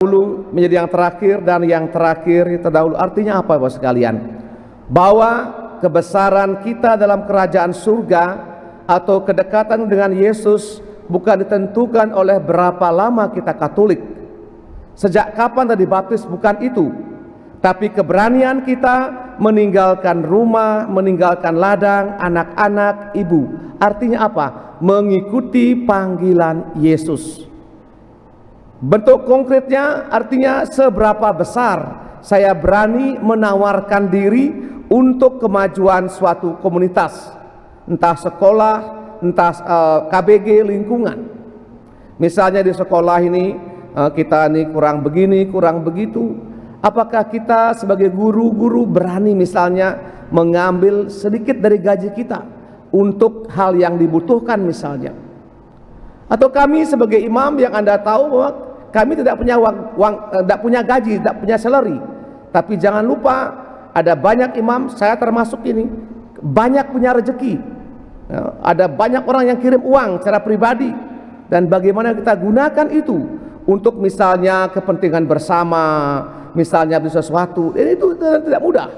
dulu menjadi yang terakhir, dan yang terakhir terdahulu. Artinya apa, Bapak sekalian? Bahwa kebesaran kita dalam kerajaan surga atau kedekatan dengan Yesus bukan ditentukan oleh berapa lama kita Katolik, sejak kapan tadi baptis, bukan itu. Tapi keberanian kita meninggalkan rumah, meninggalkan ladang, anak-anak, ibu. Artinya apa? Mengikuti panggilan Yesus. Bentuk konkretnya artinya seberapa besar saya berani menawarkan diri untuk kemajuan suatu komunitas, entah sekolah, entah KBG, lingkungan. Misalnya di sekolah ini kita ini kurang begini, kurang begitu. Apakah kita sebagai guru-guru berani misalnya mengambil sedikit dari gaji kita untuk hal yang dibutuhkan misalnya? Atau kami sebagai imam yang Anda tahu bahwa kami tidak punya tidak punya gaji, tidak punya salary. Tapi jangan lupa ada banyak imam, saya termasuk ini, banyak punya rezeki. Ya, ada banyak orang yang kirim uang secara pribadi, dan bagaimana kita gunakan itu untuk misalnya kepentingan bersama, misalnya beli sesuatu. Dan itu tidak mudah.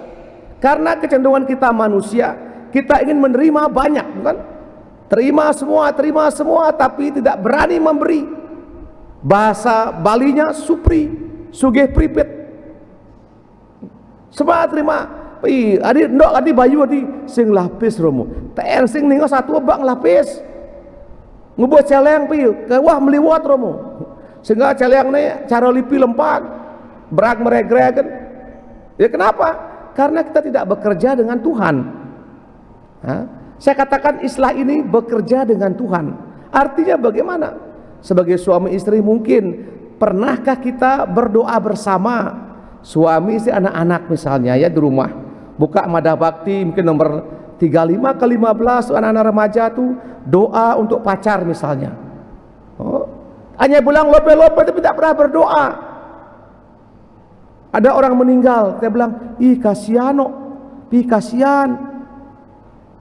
Karena kecenderungan kita manusia, kita ingin menerima banyak, bukan? Terima semua, tapi tidak berani memberi. Bahasa Balinya supri, sugih pripit. Semua terima. Adi bayu adi sing lapis romo. TN sing ningo satu bang lapis. Ngebuat celeng wah meliwat romo. Sehingga celeng nih cara lipi lempak, berak meregregen. Ya kenapa? Karena kita tidak bekerja dengan Tuhan. Saya katakan istilah ini bekerja dengan Tuhan. Artinya bagaimana? Sebagai suami istri mungkin pernahkah kita berdoa bersama, suami istri, anak-anak misalnya ya di rumah, buka Mada Bakti mungkin nomor 35 ke 15 anak-anak remaja tuh doa untuk pacar misalnya. Hanya bilang lope-lope tapi tidak pernah berdoa. Ada orang meninggal, kita bilang ih kasihan.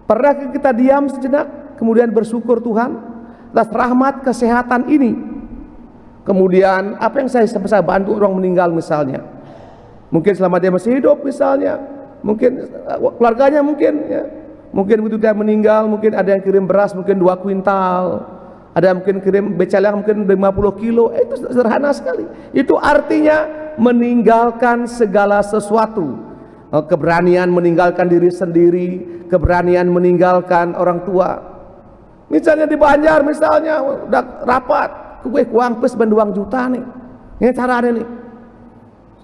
Pernah kita diam sejenak kemudian bersyukur Tuhan atas rahmat kesehatan ini. Kemudian apa yang saya bisa bantu orang meninggal misalnya, mungkin selama dia masih hidup misalnya, mungkin keluarganya mungkin ya, mungkin begitu dia meninggal mungkin ada yang kirim beras mungkin 2 kuintal, ada yang mungkin kirim becaleng mungkin 50 kilo. Itu sederhana sekali. Itu artinya meninggalkan segala sesuatu. Keberanian meninggalkan diri sendiri, keberanian meninggalkan orang tua. Misalnya di Banjar misalnya udah rapat, gue uang pes benduang juta nih. Ini caranya nih.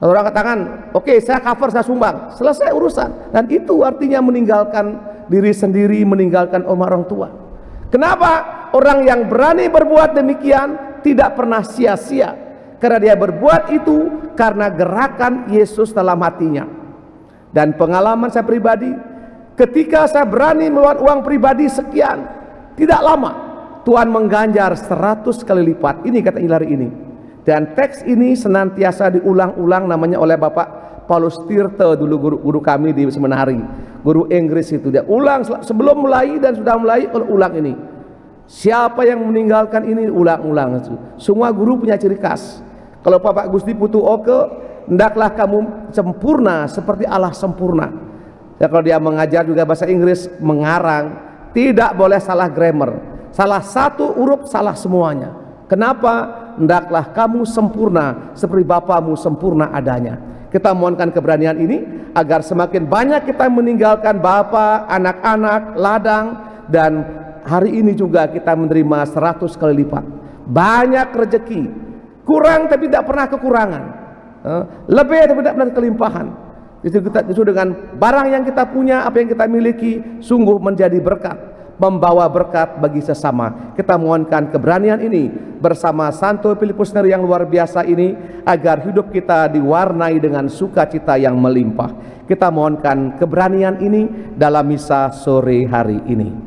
Orang katakan, oke, saya cover, saya sumbang, selesai urusan. Dan itu artinya meninggalkan diri sendiri, meninggalkan orang tua. Kenapa? Orang yang berani berbuat demikian tidak pernah sia-sia. Karena dia berbuat itu karena gerakan Yesus dalam hatinya. Dan pengalaman saya pribadi, ketika saya berani mengeluarkan uang pribadi sekian, tidak lama Tuhan mengganjar 100 kali lipat. Ini kata Ilari ini. Dan teks ini senantiasa diulang-ulang namanya oleh Bapak Paulus Tirte, dulu guru kami di seminari, guru Inggris itu. Dia ulang sebelum mulai dan sudah mulai ulang ini. Siapa yang meninggalkan ini ulang-ulang. Semua guru punya ciri khas. Kalau Bapak Gusti Putu Oke, hendaklah kamu sempurna seperti Allah sempurna. Ya, kalau dia mengajar juga bahasa Inggris, mengarang, tidak boleh salah grammar. Salah satu huruf salah semuanya. Kenapa? Hendaklah kamu sempurna seperti Bapamu sempurna adanya. Kita mohonkan keberanian ini agar semakin banyak kita meninggalkan bapa, anak-anak, ladang, dan hari ini juga kita menerima 100 kali lipat. Banyak rezeki, kurang tapi tidak pernah kekurangan, lebih tapi tidak pernah kelimpahan. Itu dengan barang yang kita punya, apa yang kita miliki, sungguh menjadi berkat, membawa berkat bagi sesama. Kita mohonkan keberanian ini bersama Santo Filipus Neri yang luar biasa ini, agar hidup kita diwarnai dengan sukacita yang melimpah. Kita mohonkan keberanian ini dalam misa sore hari ini.